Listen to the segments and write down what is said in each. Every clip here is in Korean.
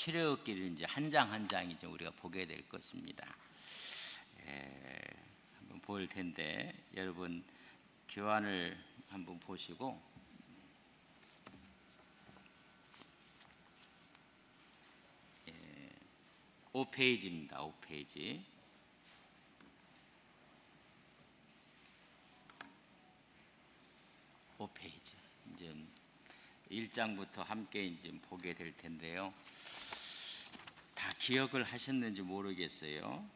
출애굽기를 이제 한 장 한 장이 좀 우리가 보게 될 것입니다. 한번 볼 텐데 여러분 교환을 한번 보시고 5페이지입니다. 5페이지. 5페이지. 이제 1장부터 함께 이제 보게 될 텐데요. 다 기억을 하셨는지 모르겠어요.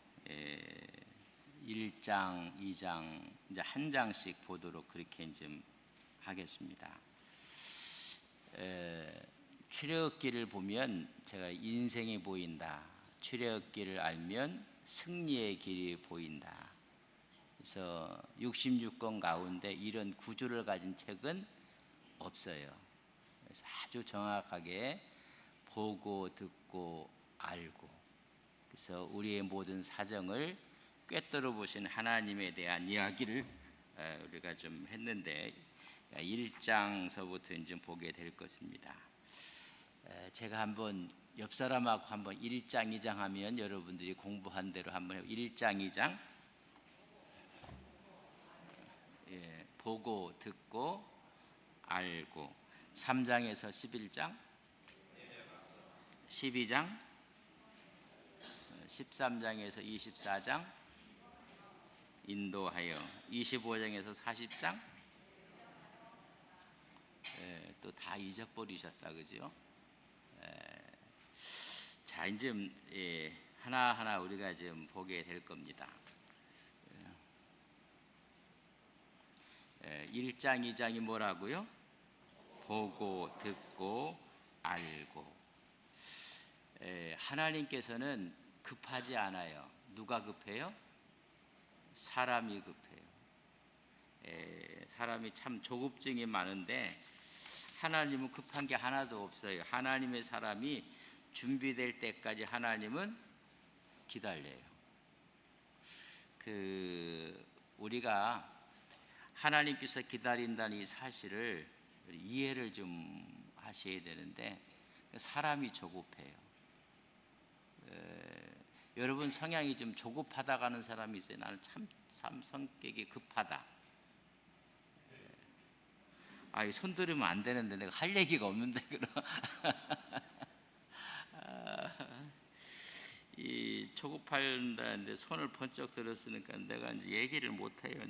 1장, 2장, 이제 한 장씩 보도록 그렇게 이제 하겠습니다. 출애굽기를 보면 제가 인생이 보인다. 출애굽기를 알면 승리의 길이 보인다. 그래서 66권 가운데 이런 구조를 가진 책은 없어요. 그래서 아주 정확하게 보고 듣고 알고, 그래서 우리의 모든 사정을 꿰뚫어 보신 하나님에 대한 이야기를 우리가 좀 했는데 1장서부터 이제 보게 될 것입니다. 제가 한번 옆 사람하고 한번 1장, 2장 하면 여러분들이 공부한 대로 한번 1장, 2장 보고 듣고 알고, 3장에서 11장, 12장, 13장에서 24장 인도하여, 25장에서 40장 또 다 잊어버리셨다, 그죠? 자, 이제 하나하나 우리가 지금 보게 될 겁니다. 1장, 2장이 뭐라고요? 보고 듣고 알고. 하나님께서는 급하지 않아요. 누가 급해요? 사람이 급해요. 사람이 참 조급증이 많은데 하나님은 급한 게 하나도 없어요. 하나님의 사람이 준비될 때까지 하나님은 기다려요. 우리가 하나님께서 기다린다는 이 사실을 이해를 좀 하셔야 되는데, 사람이 조급해요. 여러분 성향이 좀 조급하다 가는 사람이 있어요. 나는 참 성격이 급하다. 손 들으면 안 되는데 내가 할 얘기가 없는데 그럼. 이 조급한다는데 손을 번쩍 들었으니까 내가 이제 얘기를 못 해요.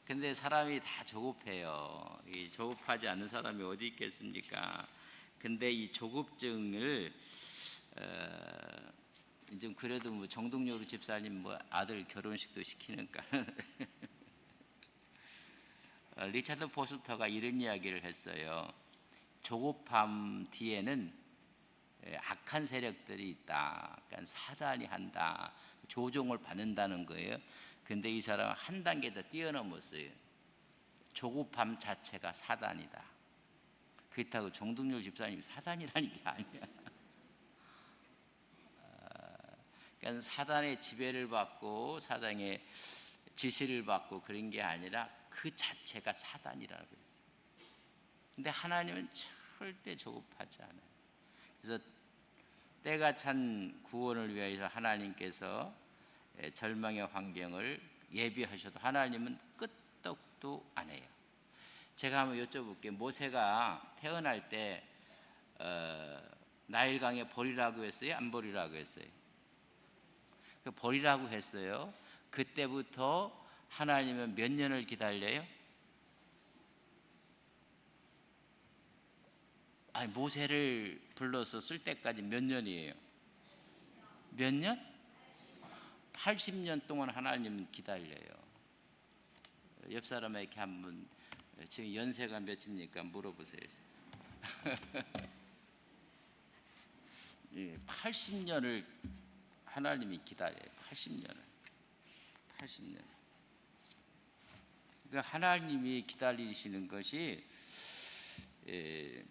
근데 사람이 다 조급해요. 이 조급하지 않는 사람이 어디 있겠습니까? 근데 이 조급증을 좀 그래도 뭐 정동요로 집사님 뭐 아들 결혼식도 시키니까 리차드 포스터가 이런 이야기를 했어요. 조급함 뒤에는 악한 세력들이 있다. 그러니까 사단이 한다. 조종을 받는다는 거예요. 근데 이 사람은 한 단계 더 뛰어넘었어요. 조급함 자체가 사단이다. 그렇다고 정동열 집사님이 사단이라는 게 아니야. 그러니까 사단의 지배를 받고 사단의 지시를 받고 그런 게 아니라 그 자체가 사단이라고 했어요. 근데 하나님은 절대 조급하지 않아요. 그래서 때가 찬 구원을 위하여 하나님께서 절망의 환경을 예비하셔도 하나님은 끄떡도 안 해요. 제가 한번 여쭤볼게요. 모세가 태어날 때 나일강에 버리라고 했어요? 안 버리라고 했어요? 버리라고 했어요. 그때부터 하나님은 몇 년을 기다려요? 모세를 불러서 쓸 때까지 몇 년이에요? 몇 년? 80년 동안 하나님은 기다려요. 옆 사람에게 한번 지금 연세가 몇입니까? 물어보세요. 80년을 하나님이 기다려요. 80년을. 그러니까 하나님이 기다리시는 것이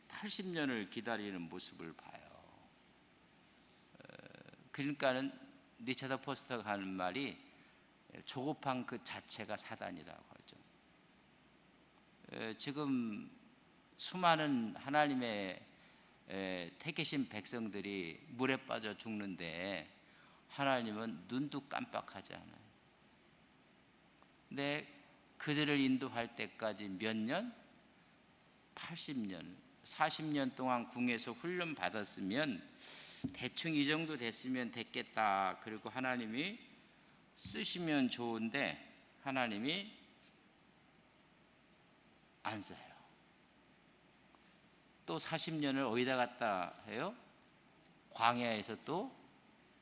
80년을 기다리는 모습을 봐요. 그러니까는 리차드 포스터가 하는 말이 조급한 그 자체가 사단이라고 하죠. 지금 수많은 하나님의 택하신 백성들이 물에 빠져 죽는데 하나님은 눈도 깜빡하지 않아요. 근데 그들을 인도할 때까지 몇 년? 80년, 40년 동안 궁에서 훈련 받았으면 대충 이 정도 됐으면 됐겠다. 그리고 하나님이 쓰시면 좋은데 하나님이 안 써요. 또 40년을 어디다 갖다 해요? 광야에서 또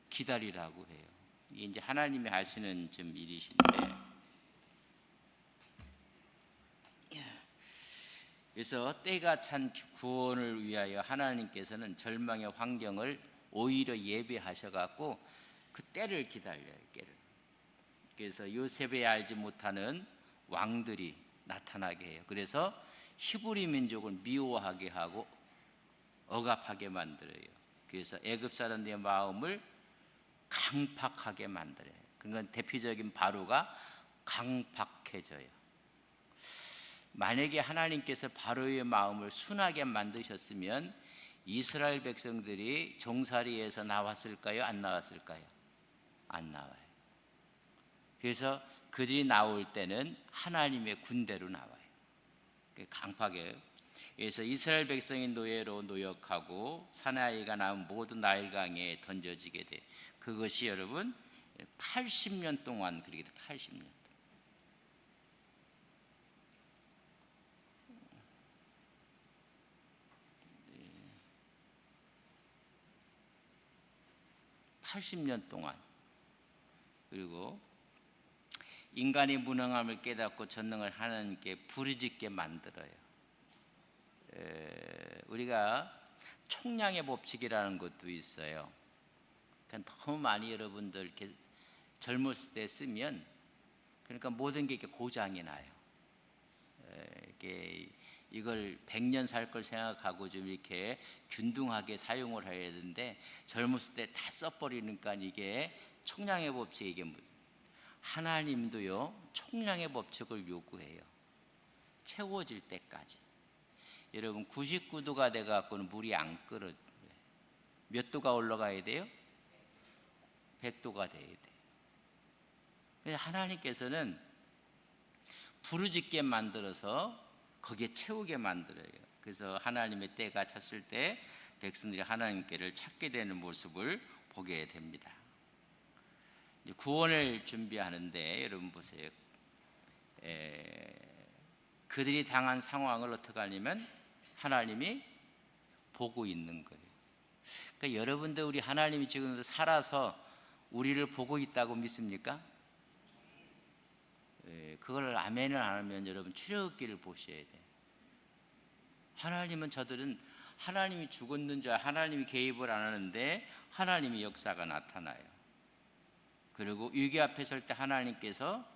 기다리라고 해요. 이게 이제 하나님이 하시는 좀 일이신데, 그래서 때가 찬 구원을 위하여 하나님께서는 절망의 환경을 오히려 예배하셔갖고 그 때를 기다려요. 때를. 그래서 요셉이 알지 못하는 왕들이 나타나게 해요. 그래서 히브리 민족을 미워하게 하고 억압하게 만들어요. 그래서 애굽 사람들의 마음을 강팍하게 만들어요. 그러니까 대표적인 바로가 강팍해져요. 만약에 하나님께서 바로의 마음을 순하게 만드셨으면 이스라엘 백성들이 종살이에서 나왔을까요? 안 나왔을까요? 안 나와요. 그래서 그들이 나올 때는 하나님의 군대로 나와요. 강팍해요. 그래서 이스라엘 백성이 노예로 노역하고 사나이가 낳은 모든 나일강에 던져지게 돼. 그것이 여러분 80년 동안 그렇게 돼. 80년. 80년 동안. 그리고 인간의 무능함을 깨닫고 전능을 하나님께 부르짖게 만들어요. 우리가 총량의 법칙이라는 것도 있어요. 그러니까 너무 많이 여러분들 이렇게 젊었을 때 쓰면 그러니까 모든 게 이렇게 고장이 나요. 이걸 100년 살 걸 생각하고 좀 이렇게 균등하게 사용을 해야 되는데 젊었을 때 다 써버리니까 이게 총량의 법칙, 이게 하나님도요 총량의 법칙을 요구해요. 채워질 때까지. 여러분 99도가 돼갖고는 물이 안 끓어요. 몇 도가 올라가야 돼요? 100도가 돼야 돼요. 그래서 하나님께서는 부르짖게 만들어서 거기에 채우게 만들어요. 그래서 하나님의 때가 찼을 때 백성들이 하나님께를 찾게 되는 모습을 보게 됩니다. 구원을 준비하는데 여러분 보세요. 그들이 당한 상황을 어떻게 하냐면 하나님이 보고 있는 거예요. 그러니까 여러분들 우리 하나님이 지금 살아서 우리를 보고 있다고 믿습니까? 그걸 아멘을 안 하면 여러분 출애굽기를 보셔야 돼요. 하나님은 저들은 하나님이 죽었는 줄 하나님이 개입을 안 하는데 하나님의 역사가 나타나요. 그리고 위기 앞에 설 때 하나님께서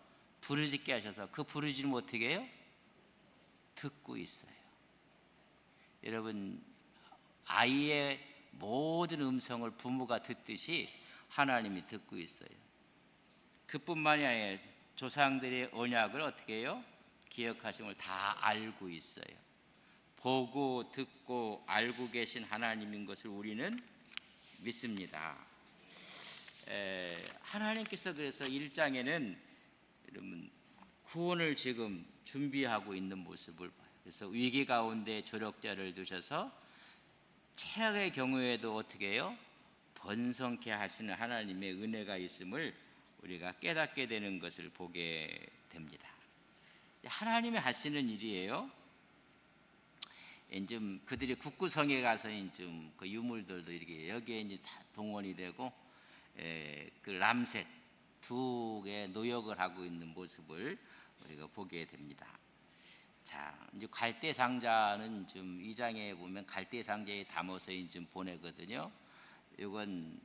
부르짖게 하셔서 그 부르짖음을 어떻게 해요? 듣고 있어요. 여러분 아이의 모든 음성을 부모가 듣듯이 하나님이 듣고 있어요. 그뿐만이 아니라 조상들의 언약을 어떻게 해요? 기억하심을 다 알고 있어요. 보고 듣고 알고 계신 하나님인 것을 우리는 믿습니다. 하나님께서 그래서 1장에는 여러분 구원을 지금 준비하고 있는 모습을 봐요. 그래서 위기 가운데 조력자를 두셔서 최악의 경우에도 어떻게 해요? 번성케 하시는 하나님의 은혜가 있음을 우리가 깨닫게 되는 것을 보게 됩니다. 하나님이 하시는 일이에요. 이제 그들이 국구성에 가서 이제 그 유물들도 이렇게 여기에 이제 다 동원이 되고 그 람셋 두 개의 노역을 하고 있는 모습을 우리가 보게 됩니다. 자, 이제 갈대 상자는 좀 2장에 보면 갈대 상자에 담아서 좀 보내거든요. 이건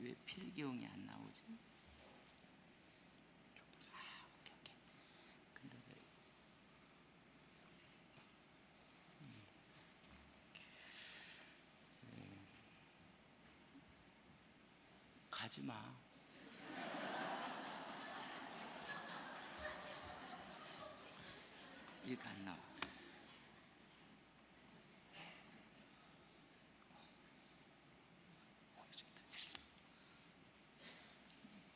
왜 필기용이 안 나오지? 오케이. 근데 가지 마. 이거 안 나와.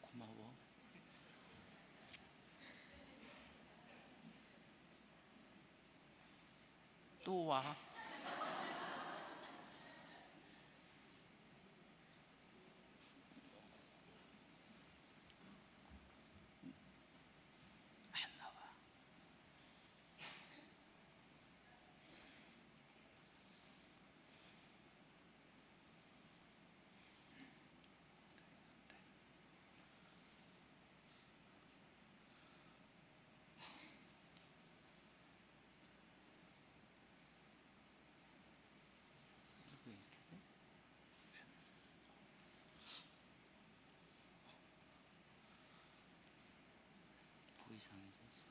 고마워. 또 와. 안 나와. 왜 이렇게 돼? 보이상해졌어.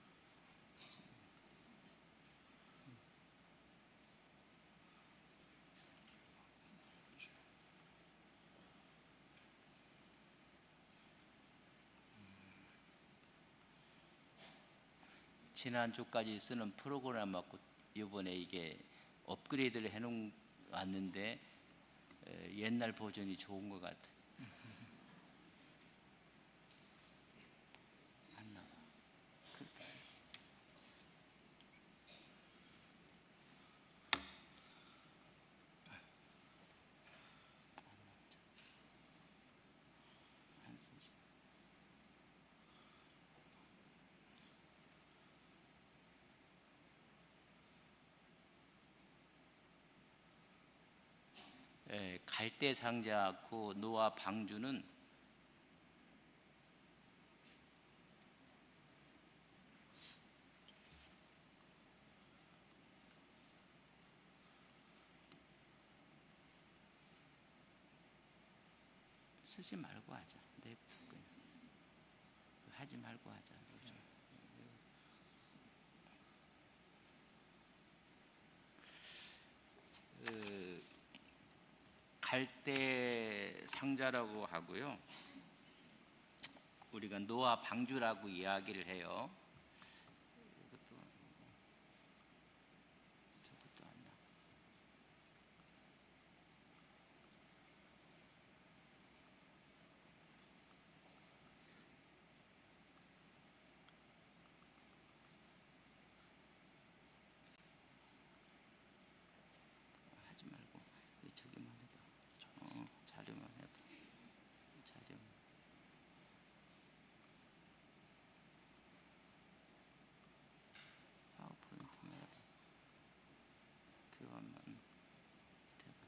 지난주까지 쓰는 프로그램 갖고 이번에 이게 업그레이드를 해놓은 왔는데 옛날 버전이 좋은 것 같아. 안 나와. 그렇다. 안 쓰지. 갈대 상자 그 노아 방주는 쓰지 말고 하자. 내 그냥 하지 말고 하자. 갈대 상자라고 하고요. 우리가 노아 방주라고 이야기를 해요. 이것도 저것도 안 나. 하지 말고 저기만 해봐. 자료만 해봐. 자료. 파워포인트만 해봐. 교환만 돼봐.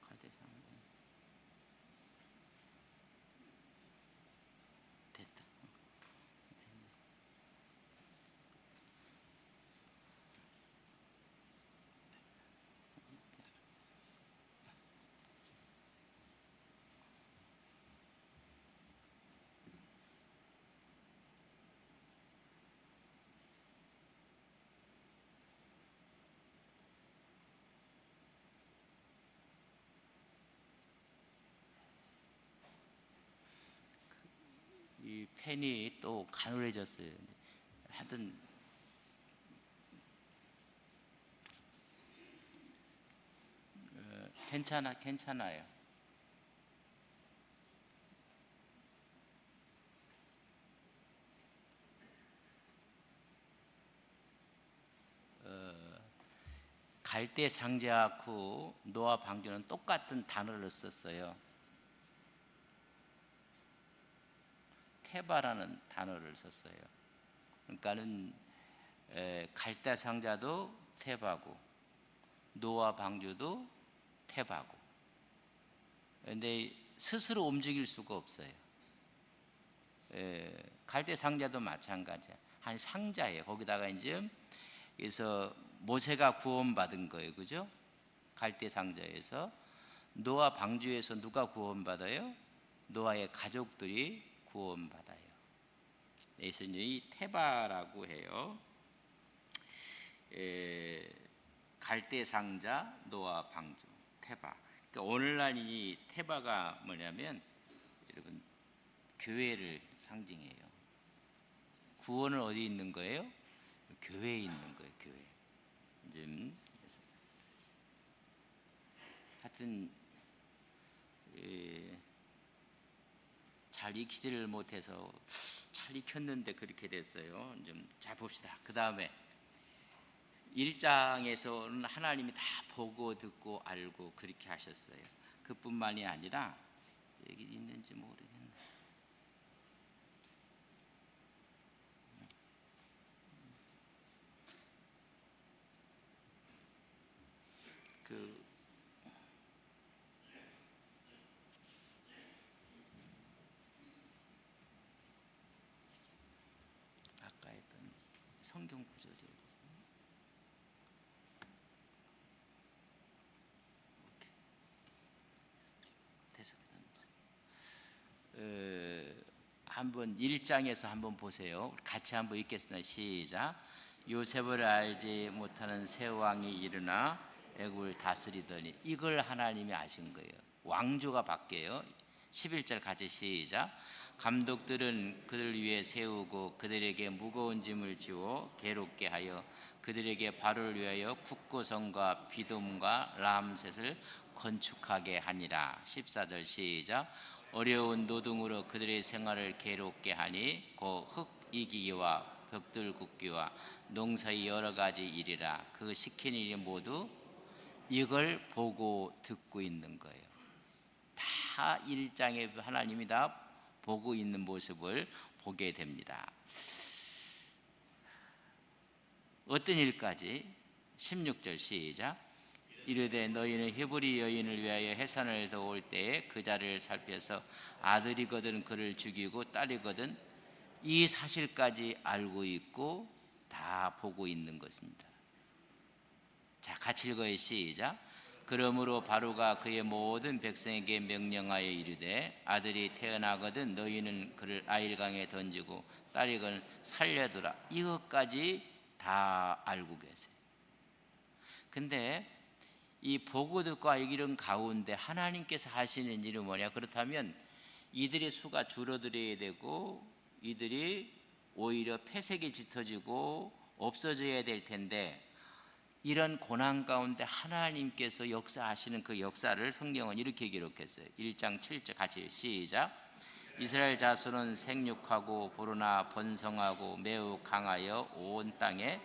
갈대상 됐다. 됐네. 이 펜이 또 가늘어졌어요. 하여튼 괜찮아요. 갈대 상자하고 노아 방주는 똑같은 단어를 썼어요. 테바라는 단어를 썼어요. 그러니까는 갈대 상자도 테바고 노아 방주도 테바고. 그런데 스스로 움직일 수가 없어요. 갈대 상자도 마찬가지야. 한 상자예요. 거기다가 이제 그래서 모세가 구원받은 거예요, 그죠? 갈대 상자에서. 노아 방주에서 누가 구원받아요? 노아의 가족들이 구원받아요. 예수님이 테바라고 해요. 갈대 상자, 노아 방주, 테바. 그러니까 오늘날 이 테바가 뭐냐면 여러분 교회를 상징해요. 구원은 어디 있는 거예요? 교회에 있는 거예요. 교회. 하여튼 잘 익히지를 못해서 잘 익혔는데 그렇게 됐어요. 좀 잘 봅시다. 그 다음에 1장에서는 하나님이 다 보고 듣고 알고 그렇게 하셨어요. 그뿐만이 아니라 여기 있는지 모르겠네. 아까 했던 성경 구절이 어디 있어요? 한번 1장에서 한번 보세요. 같이 한번 읽겠습니다. 시작. 요셉을 알지 못하는 새 왕이 일어나 애국을 다스리더니. 이걸 하나님이 아신 거예요. 왕조가 바뀌어요. 11절 같이 시작. 감독들은 그들 위에 세우고 그들에게 무거운 짐을 지워 괴롭게 하여 그들에게 바로를 위하여 국고성과 비돔과 람셋을 건축하게 하니라. 14절 시작. 어려운 노동으로 그들의 생활을 괴롭게 하니 곧 흙 이기기와 벽돌 굽기와 농사의 여러 가지 일이라. 그 시킨 일이 모두 이걸 보고 듣고 있는 거예요. 다 1장에 하나님이 다 보고 있는 모습을 보게 됩니다. 어떤 일까지? 16절 시작. 이르되 너희는 히브리 여인을 위하여 해산을 도올 때에 그 자를 살펴서 아들이거든 그를 죽이고 딸이거든 이 사실까지 알고 있고 다 보고 있는 것입니다. 자, 같이 읽어요. 시작. 그러므로 바로가 그의 모든 백성에게 명령하여 이르되 아들이 태어나거든 너희는 그를 아일강에 던지고 딸이거든 살려두라. 이것까지 다 알고 계세요. 근데 이 보고 듣고 알기는 가운데 하나님께서 하시는 일은 뭐냐? 그렇다면 이들의 수가 줄어들어야 되고 이들이 오히려 폐색이 짙어지고 없어져야 될 텐데 이런 고난 가운데 하나님께서 역사하시는 그 역사를 성경은 이렇게 기록했어요. 1장 7절 같이 시작. 이스라엘 자손은 생육하고 불어나 번성하고 매우 강하여 온 땅에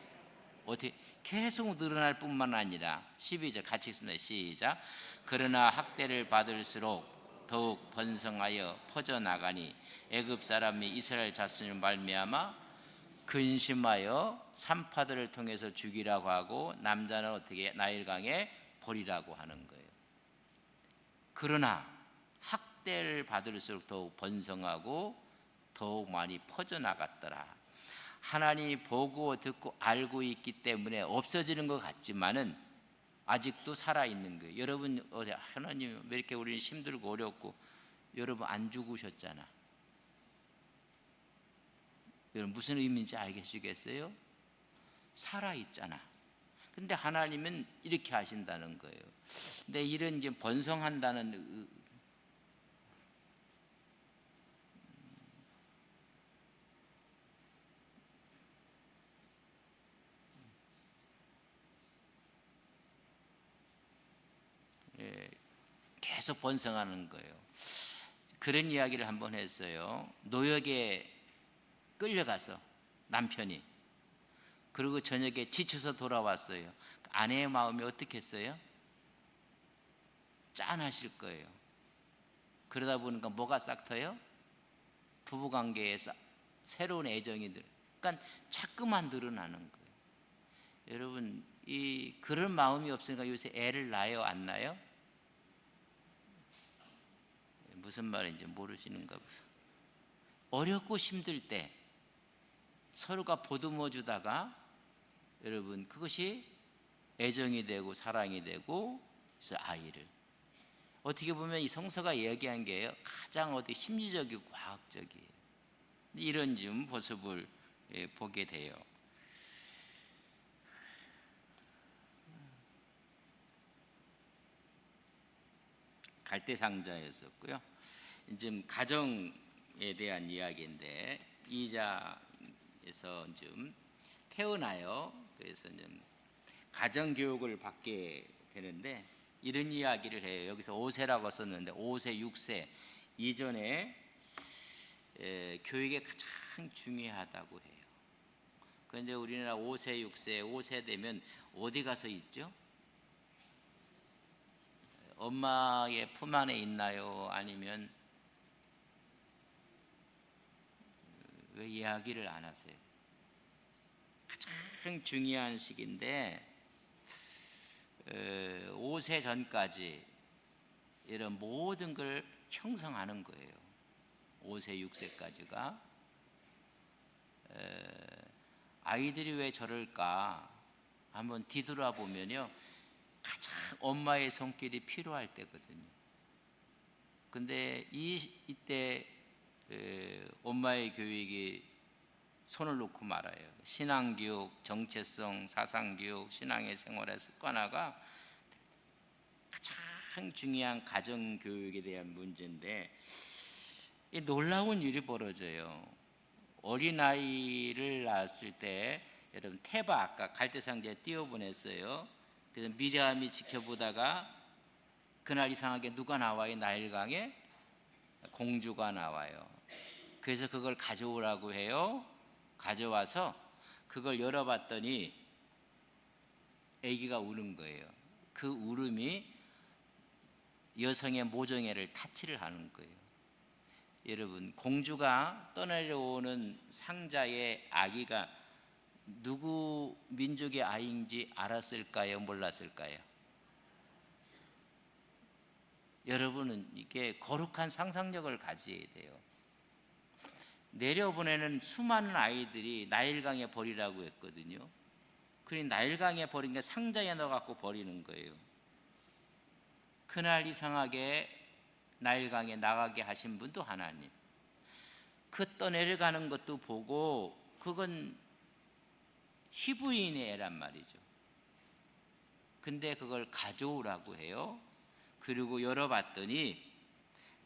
어떻게 계속 늘어날 뿐만 아니라 12절 같이 읽습니다. 시작. 그러나 학대를 받을수록 더욱 번성하여 퍼져나가니 애굽 사람이 이스라엘 자손을 말미암아 근심하여 산파들을 통해서 죽이라고 하고 남자는 어떻게 나일강에 버리라고 하는 거예요. 그러나 학대를 받을수록 더욱 번성하고 더욱 많이 퍼져나갔더라. 하나님이 보고 듣고 알고 있기 때문에 없어지는 것 같지만은 아직도 살아있는 거예요. 여러분 하나님 왜 이렇게 우리는 힘들고 어렵고 여러분 안 죽으셨잖아. 여러분 무슨 의미인지 알겠어요? 살아있잖아. 근데 하나님은 이렇게 하신다는 거예요. 근데 이런 이제 번성한다는 계속 번성하는 거예요. 그런 이야기를 한번 했어요. 노역에 끌려가서 남편이 그리고 저녁에 지쳐서 돌아왔어요. 아내의 마음이 어떻겠어요? 짠하실 거예요. 그러다 보니까 뭐가 싹 터요? 부부관계에서 새로운 애정이 그러니까 자꾸만 늘어나는 거예요. 여러분 그런 마음이 없으니까 요새 애를 낳아요, 안 낳아요? 무슨 말인지 모르시는가 보세요. 어렵고 힘들 때 서로가 보듬어 주다가 여러분 그것이 애정이 되고 사랑이 되고 그래서 아이를 어떻게 보면 이 성서가 이야기한 게 가장 심리적이고 과학적이에요. 이런 좀 모습을 보게 돼요. 갈대상자였었고요. 지금 가정에 대한 이야기인데, 이자에서 좀 태어나요. 그래서 좀 가정 교육을 받게 되는데 이런 이야기를 해요. 여기서 5세라고 썼는데 5세, 6세 이전에 교육이 가장 중요하다고 해요. 그런데 우리나라 5세, 6세, 5세 되면 어디 가서 있죠? 엄마의 품 안에 있나요? 아니면 왜 이야기를 안 하세요? 가장 중요한 시기인데 5세 전까지 이런 모든 걸 형성하는 거예요. 5세, 6세까지가. 아이들이 왜 저럴까 한번 뒤돌아보면요, 가장 엄마의 손길이 필요할 때거든요. 근데 이때 엄마의 교육이 손을 놓고 말아요. 신앙교육, 정체성, 사상교육, 신앙의 생활의 습관화가 가장 중요한 가정교육에 대한 문제인데, 이 놀라운 일이 벌어져요. 어린아이를 낳았을 때, 여러분 테바 아까 갈대상자에 띄워보냈어요. 그래서 미리암이 지켜보다가 그날 이상하게 누가 나와요? 나일강에 공주가 나와요. 그래서 그걸 가져오라고 해요. 가져와서 그걸 열어봤더니 아기가 우는 거예요. 그 울음이 여성의 모정애를 타치를 하는 거예요. 여러분, 공주가 떠내려오는 상자의 아기가 누구 민족의 아이인지 알았을까요? 몰랐을까요? 여러분은 이게 거룩한 상상력을 가져야 돼요. 내려보내는 수많은 아이들이 나일강에 버리라고 했거든요. 그러니 나일강에 버린 게 상자에 넣어갖고 버리는 거예요. 그날 이상하게 나일강에 나가게 하신 분도 하나님. 그 떠내려가는 것도 보고 그건 히브리인의 애란 말이죠. 근데 그걸 가져오라고 해요. 그리고 열어봤더니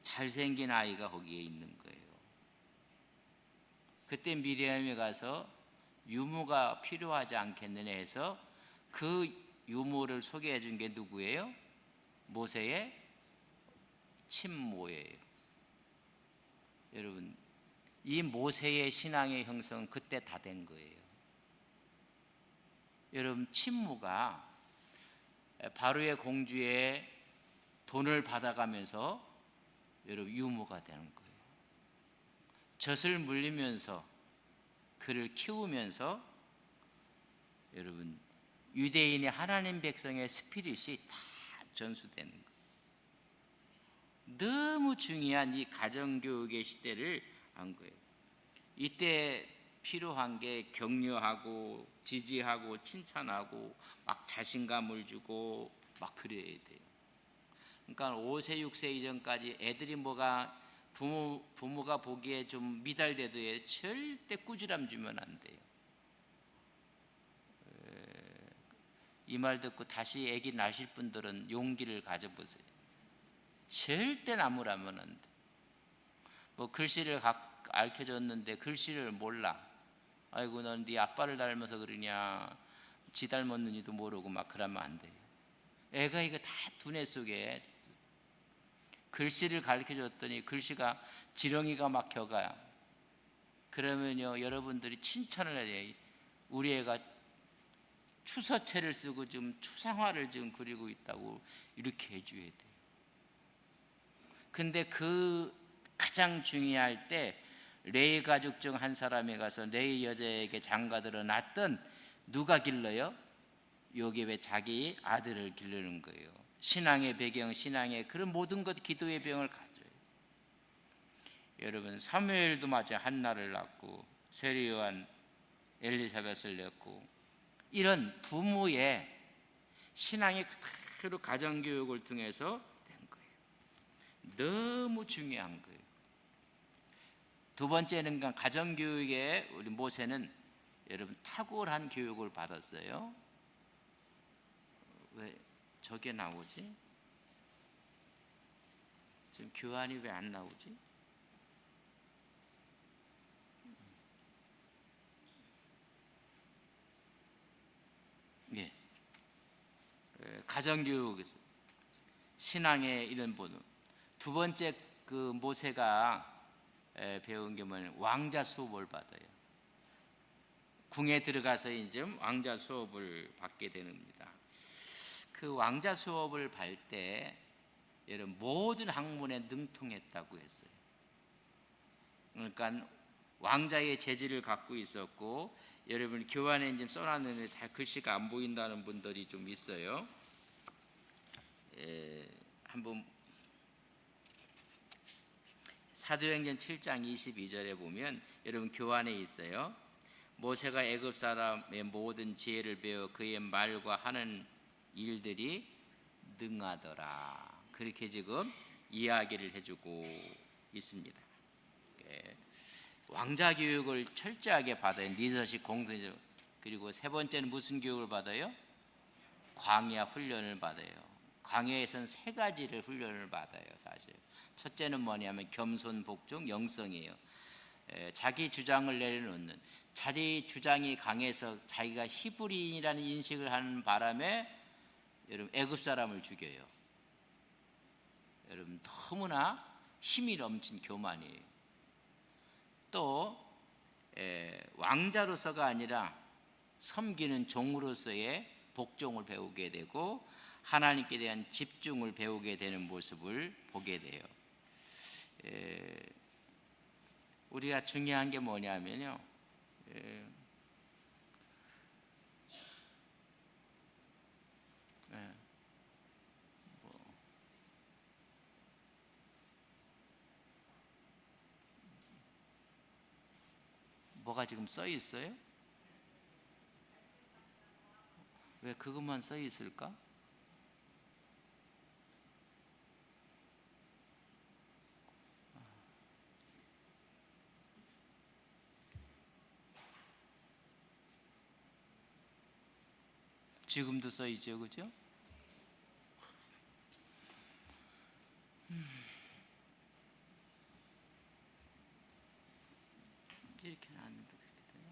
잘생긴 아이가 거기에 있는 거예요. 그때 미리암이 가서 유모가 필요하지 않겠느냐 해서 그 유모를 소개해 준 게 누구예요? 모세의 친모예요. 여러분, 이 모세의 신앙의 형성은 그때 다 된 거예요. 여러분, 친모가 바로의 공주의 돈을 받아가면서 여러분 유모가 되는 거예요. 젖을 물리면서 그를 키우면서 여러분 유대인의 하나님 백성의 스피릿이 다 전수되는 거예요. 너무 중요한 이 가정교육의 시대를 한 거예요. 이때 필요한 게 격려하고 지지하고 칭찬하고 막 자신감을 주고 막 그래야 돼요. 그러니까 5세 6세 이전까지 애들이 뭐가 부모가 보기에 좀 미달돼도 절대 꾸지람 주면 안 돼요. 이 말 듣고 다시 아기 낳으실 분들은 용기를 가져보세요. 절대 나무라면 안 돼. 뭐 글씨를 알려줬는데 글씨를 몰라. 아이고 넌 네 아빠를 닮아서 그러냐, 지 닮았는지도 모르고 막 그러면 안 돼요. 애가 이거 다 두뇌 속에 글씨를 가르쳐줬더니 글씨가 지렁이가 막혀가. 그러면요 여러분들이 칭찬을 해야 돼요. 우리 애가 추서체를 쓰고 지금 추상화를 지금 그리고 있다고 이렇게 해줘야 돼요. 근데 그 가장 중요할 때 레위 가족 중 한 사람이 가서 레위 여자에게 장가들어 낳던 누가 길러요? 요셉의 자기 아들을 기르는 거예요. 신앙의 배경, 신앙의 그런 모든 것, 기도의 배경을 가져요. 여러분 사무엘도 마치 한나를 낳고 세례요한 엘리사벳을 낳고 이런 부모의 신앙이 그대로 가정교육을 통해서 된 거예요. 너무 중요한 거예요. 두 번째는 가정교육에 우리 모세는 여러분 탁월한 교육을 받았어요. 왜 저게 나오지? 지금 교환이 왜 안 나오지? 예, 가정교육에서 신앙의 이런 본능. 두 번째 그 모세가 배운 게 뭐냐면 왕자 수업을 받아요. 궁에 들어가서 이제 왕자 수업을 받게 됩니다. 그 왕자 수업을 받을 때 여러분 모든 학문에 능통했다고 했어요. 그러니까 왕자의 재질을 갖고 있었고, 여러분 교환에 이제 써놨는데 잘 글씨가 안 보인다는 분들이 좀 있어요. 한번 사도행전 7장 22절에 보면 여러분 교환에 있어요. 모세가 애굽 사람의 모든 지혜를 배워 그의 말과 하는 일들이 능하더라. 그렇게 지금 이야기를 해주고 있습니다. 왕자 교육을 철저하게 받아요. 리더십 공동체. 그리고 세 번째는 무슨 교육을 받아요? 광야 훈련을 받아요. 광야에서는 세 가지를 훈련을 받아요. 사실 첫째는 뭐냐면 겸손, 복종, 영성이에요. 자기 주장을 내려놓는, 자기 주장이 강해서 자기가 히브리인이라는 인식을 하는 바람에 여러분 애굽 사람을 죽여요. 여러분 너무나 힘이 넘친 교만이에요. 또 왕자로서가 아니라 섬기는 종으로서의 복종을 배우게 되고 하나님께 대한 집중을 배우게 되는 모습을 보게 돼요. 우리가 중요한 게 뭐냐면요, 뭐가 지금 써 있어요? 왜 그것만 써 있을까? 지금도 써 있죠, 그죠? 이렇게 나왔는데 그렇게 되나?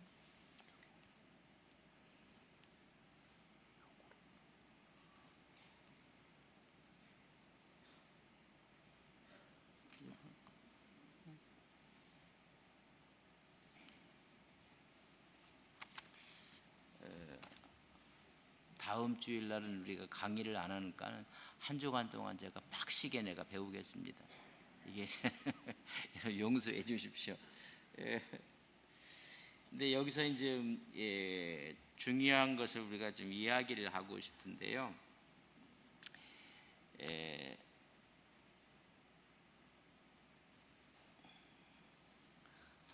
다음 주일 날은 우리가 강의를 안 하니까는 한 주간 동안 제가 빡시게 내가 배우겠습니다. 이게 용서해 주십시오. 근데 여기서 이제 중요한 것을 우리가 좀 이야기를 하고 싶은데요.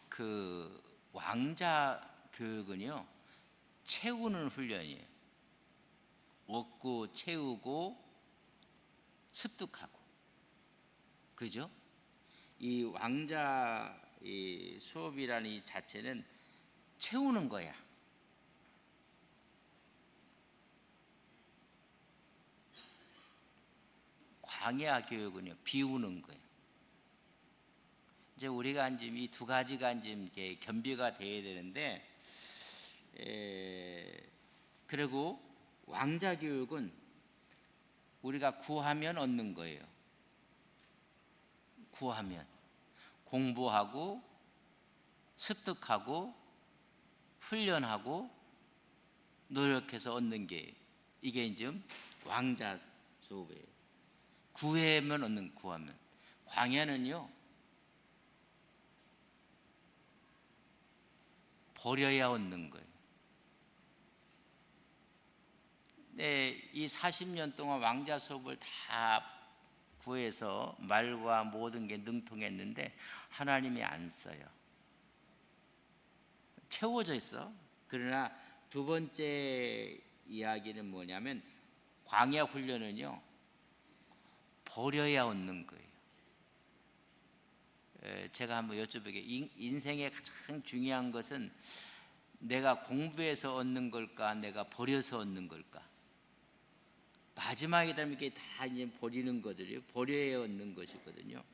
그 왕자 교육은요, 채우는 훈련이에요. 얻고 채우고 습득하고, 그죠? 이 왕자 이 수업이라는 이 자체는 채우는 거야. 광야 교육은요, 비우는 거예요. 이제 우리가 이제 이 두 가지가 이제 이렇게 겸비가 돼야 되는데, 그리고 왕자 교육은 우리가 구하면 얻는 거예요. 구하면 공부하고 습득하고 훈련하고 노력해서 얻는 게 이게 이제 왕자 수업이에요. 구하면 얻는, 구하면. 광야는요, 버려야 얻는 거예요. 네, 이 40년 동안 왕자 수업을 다 구해서 말과 모든 게 능통했는데 하나님이 안 써요. 채워져 있어. 그러나 두 번째 이야기는 뭐냐면 광야 훈련은요, 버려야 얻는 거예요. 제가 한번 여쭤보게, 인생의 가장 중요한 것은 내가 공부해서 얻는 걸까, 내가 버려서 얻는 걸까? 마지막에 되면 이게 다 이제 버리는 것들이에요. 버려야 얻는 것이거든요.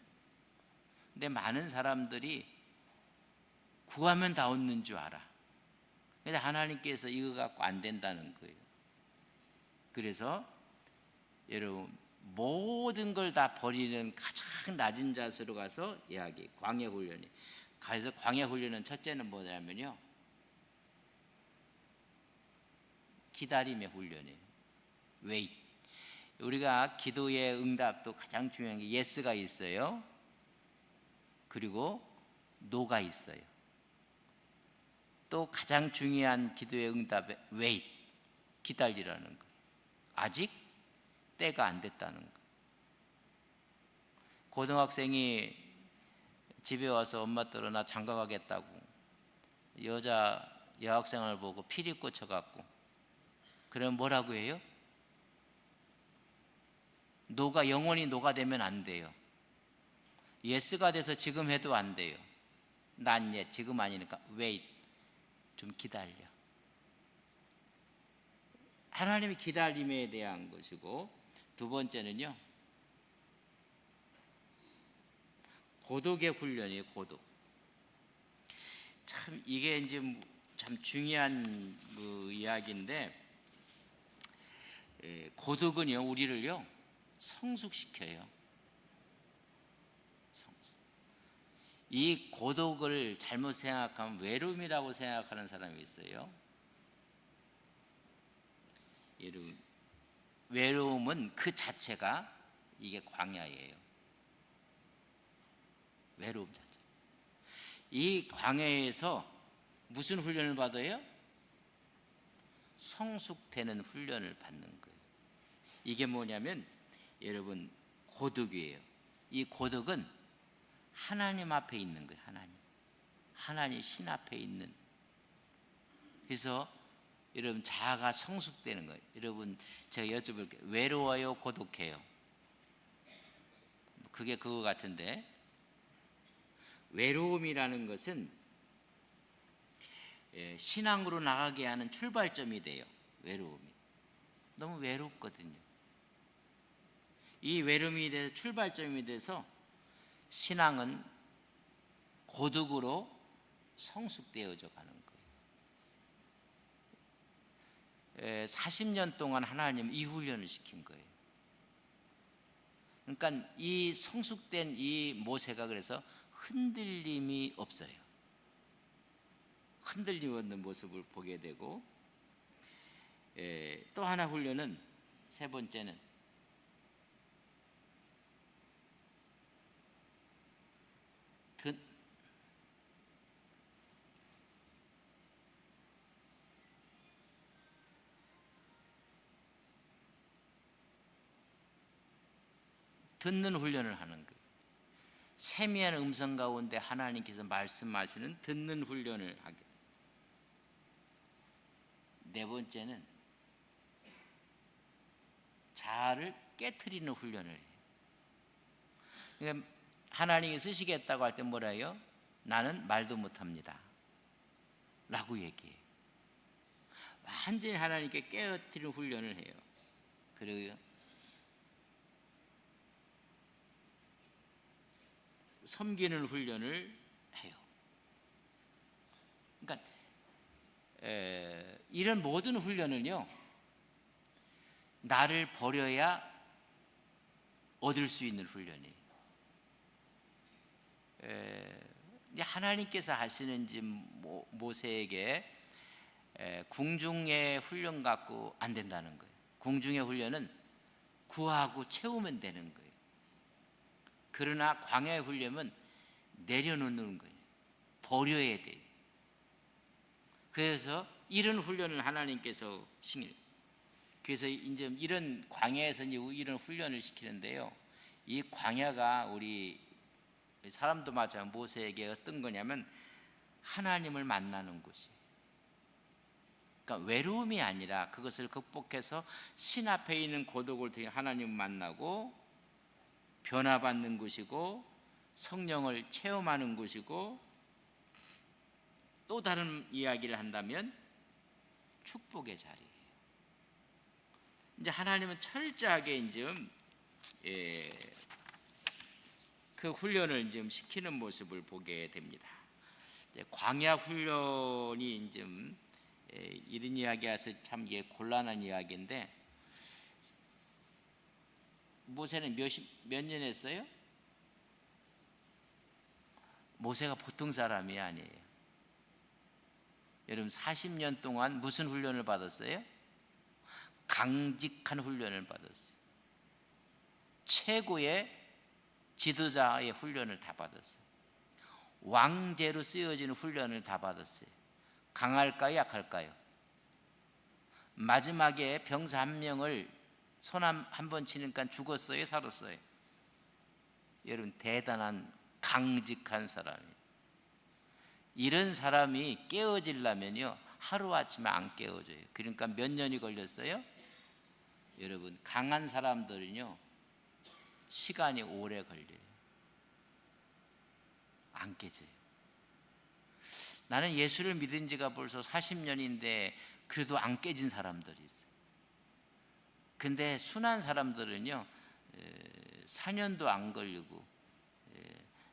근데 많은 사람들이 구하면 다 얻는 줄 알아. 근데 하나님께서 이거 갖고 안 된다는 거예요. 그래서 여러분, 모든 걸 다 버리는 가장 낮은 자세로 가서 이야기, 광야 훈련이. 그래서 광야 훈련은 첫째는 뭐냐면요, 기다림의 훈련이에요. 웨이트. 우리가 기도의 응답도 가장 중요한 게 예스가 있어요. 그리고 노가 있어요. 또 가장 중요한 기도의 응답의 웨이트, 기다리라는 거예요. 아직 때가 안 됐다는 거예요. 고등학생이 집에 와서 엄마 따라 나 장가 가겠다고 여학생을 보고 피리 꽂혀갖고, 그럼 뭐라고 해요? 노가 영원히 노가 되면 안 돼요. 예스가 돼서 지금 해도 안 돼요. 난 예, 지금 아니니까 wait, 좀 기다려. 하나님의 기다림에 대한 것이고, 두 번째는요, 고독의 훈련이에요. 고독. 참 이게 이제 참 중요한 이야기인데, 고독은요, 우리를요 성숙시켜요. 이 고독을 잘못 생각하면 외로움이라고 생각하는 사람이 있어요. 여러분, 외로움은 그 자체가 이게 광야예요. 외로움 자체. 이 광야에서 무슨 훈련을 받아요? 성숙되는 훈련을 받는 거예요. 이게 뭐냐면 여러분, 고독이에요. 이 고독은 하나님 앞에 있는 거예요. 하나님 신 앞에 있는. 그래서 여러분, 자아가 성숙되는 거예요. 여러분, 제가 여쭤볼게요. 외로워요, 고독해요? 그게 그거 같은데, 외로움이라는 것은 신앙으로 나가게 하는 출발점이 돼요. 외로움이 너무 외롭거든요. 이 외로움이 돼서 출발점이 돼서 신앙은 고독으로 성숙되어져 가는 거예요. 40년 동안 하나님 이 훈련을 시킨 거예요. 그러니까 이 성숙된 이 모세가 그래서 흔들림이 없어요. 흔들림 없는 모습을 보게 되고, 또 하나 훈련은, 세 번째는 듣는 훈련을 하는 거예요. 세미한 음성 가운데 하나님께서 말씀하시는 듣는 훈련을 하게. 네 번째는 자아를 깨트리는 훈련을 해요. 그러니까 하나님이 쓰시겠다고 할 때 뭐라 해요? 나는 말도 못합니다 라고 얘기해요. 완전히 하나님께 깨트리는 훈련을 해요. 그리고 섬기는 훈련을 해요. 그러니까 이런 모든 훈련은요, 나를 버려야 얻을 수 있는 훈련이에요. 하나님께서 하시는지 모세에게 궁중의 훈련 갖고 안 된다는 거예요. 궁중의 훈련은 구하고 채우면 되는 거예요. 그러나 광야의 훈련은 내려놓는 거예요. 버려야 돼요. 그래서 이런 훈련을 하나님께서 시키는. 그래서 이제 이런 광야에서 이런 훈련을 시키는데요. 이 광야가 우리 사람도 마찬가지로 모세에게 어떤 거냐면 하나님을 만나는 곳이에요. 그러니까 외로움이 아니라 그것을 극복해서 신 앞에 있는 고독을 통해 하나님을 만나고 변화받는 곳이고 성령을 체험하는 곳이고, 또 다른 이야기를 한다면 축복의 자리예요. 이제 하나님은 철저하게 이제 그 훈련을 좀 시키는 모습을 보게 됩니다. 광야 훈련이 이제 이런 이야기해서 참 이게 곤란한 이야기인데, 모세는 몇 년 했어요? 모세가 보통 사람이 아니에요. 여러분 40년 동안 무슨 훈련을 받았어요? 강직한 훈련을 받았어요. 최고의 지도자의 훈련을 다 받았어요. 왕제로 쓰여지는 훈련을 다 받았어요. 강할까요? 약할까요? 마지막에 병사 한 명을 손 한 번 치니까 죽었어요? 살았어요? 여러분 대단한 강직한 사람이에요. 이런 사람이 깨어지려면요 하루아침에 안 깨어져요. 그러니까 몇 년이 걸렸어요? 여러분 강한 사람들은요 시간이 오래 걸려요. 안 깨져요. 나는 예수를 믿은 지가 벌써 40년인데 그래도 안 깨진 사람들이 있어요. 근데 순한 사람들은요 4년도 안 걸리고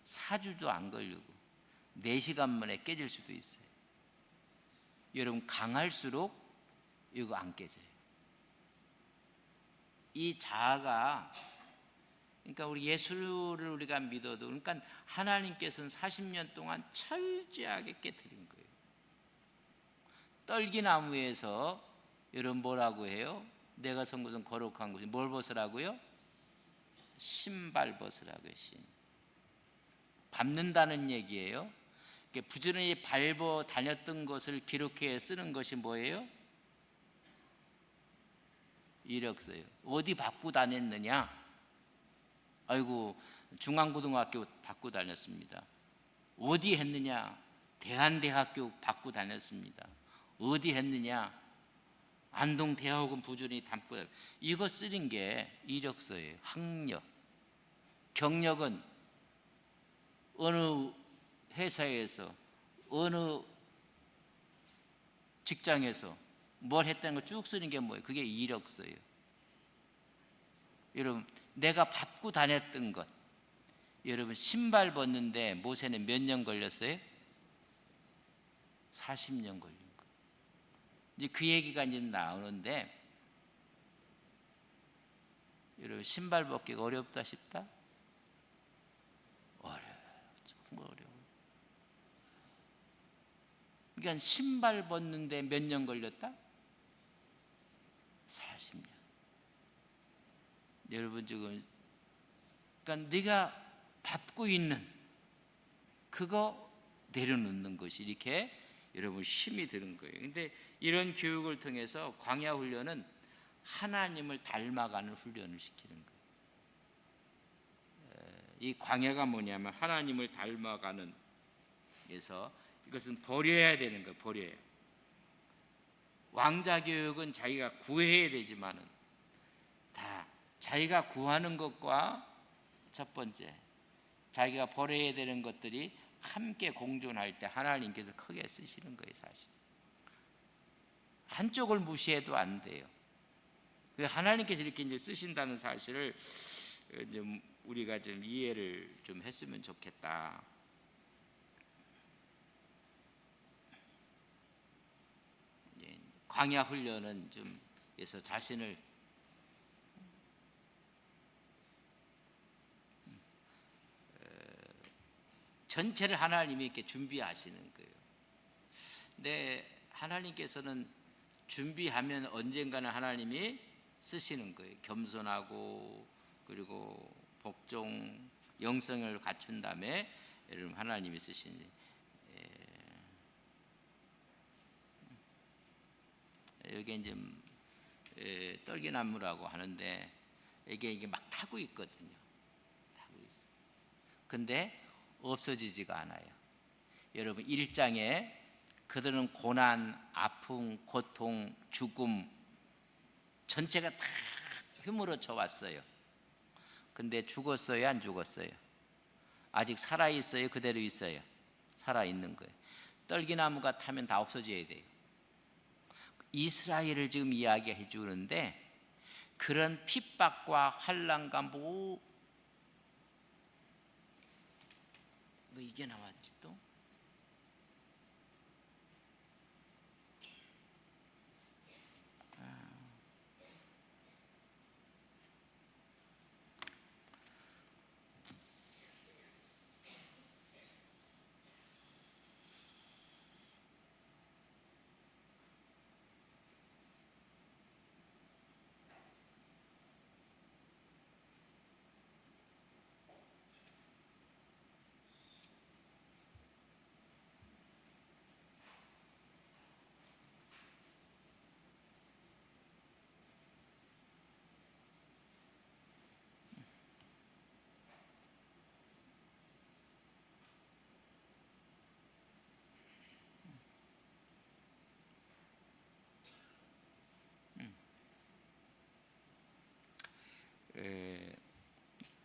4주도 안 걸리고 4시간 만에 깨질 수도 있어요. 여러분 강할수록 이거 안 깨져요. 이 자아가, 그러니까 우리 예수를 우리가 믿어도, 그러니까 하나님께서는 40년 동안 철저하게 깨트린 거예요. 떨기나무에서 여러분 뭐라고 해요? 내가 선 곳은 거룩한 곳이, 뭘 벗으라고요? 신발 벗으라고요. 밟는다는 얘기예요. 부지런히 밟아 다녔던 것을 기록해 쓰는 것이 뭐예요? 이력서예요. 어디 밟고 다녔느냐? 아이고 중앙고등학교 밟고 다녔습니다. 어디 했느냐? 대한대학교 밟고 다녔습니다. 어디 했느냐? 안동대학원 부지런히 담고. 이거 쓰는 게 이력서예요. 학력. 경력은 어느 회사에서 어느 직장에서 뭘 했다는 걸 쭉 쓰는 게 뭐예요? 그게 이력서예요. 여러분 내가 밟고 다녔던 것, 여러분 신발 벗는데 모세는 몇 년 걸렸어요? 40년 걸린 거. 이제 그 얘기가 이제 나오는데, 여러분 신발 벗기가 어렵다 싶다? 어려워요. 정말 어려워요. 그러니까 신발 벗는데 몇 년 걸렸다? 40년. 여러분 지금 그러니까 네가 밟고 있는 그거 내려놓는 것이 이렇게 여러분 힘이 드는 거예요. 근데 이런 교육을 통해서 광야 훈련은 하나님을 닮아가는 훈련을 시키는 거예요. 이 광야가 뭐냐면 하나님을 닮아가는, 그래서 이것은 버려야 되는 거예요. 버려야. 왕자 교육은 자기가 구해야 되지만은 다 자기가 구하는 것과 첫 번째 자기가 버려야 되는 것들이 함께 공존할 때 하나님께서 크게 쓰시는 거예요. 사실 한쪽을 무시해도 안 돼요. 하나님께서 이렇게 이제 쓰신다는 사실을 좀 우리가 좀 이해를 좀 했으면 좋겠다. 광야 훈련은 좀 그래서 자신을 전체를 하나님이 이렇게 준비하시는 거예요. 근데 하나님께서는 준비하면 언젠가는 하나님이 쓰시는 거예요. 겸손하고 그리고 복종 영성을 갖춘 다음에 여러분 하나님이 쓰시는, 여기 이제 떨기나무라고 하는데 이게 막 타고 있거든요. 타고 있어. 근데 없어지지가 않아요. 여러분 1장에 그들은 고난, 아픔, 고통, 죽음 전체가 다 휘몰아쳐 왔어요. 근데 죽었어요, 안 죽었어요? 아직 살아있어요, 그대로 있어요? 살아있는 거예요. 떨기나무가 타면 다 없어져야 돼요. 이스라엘을 지금 이야기해 주는데, 그런 핍박과 환난과 뭐 이게 나왔지 또?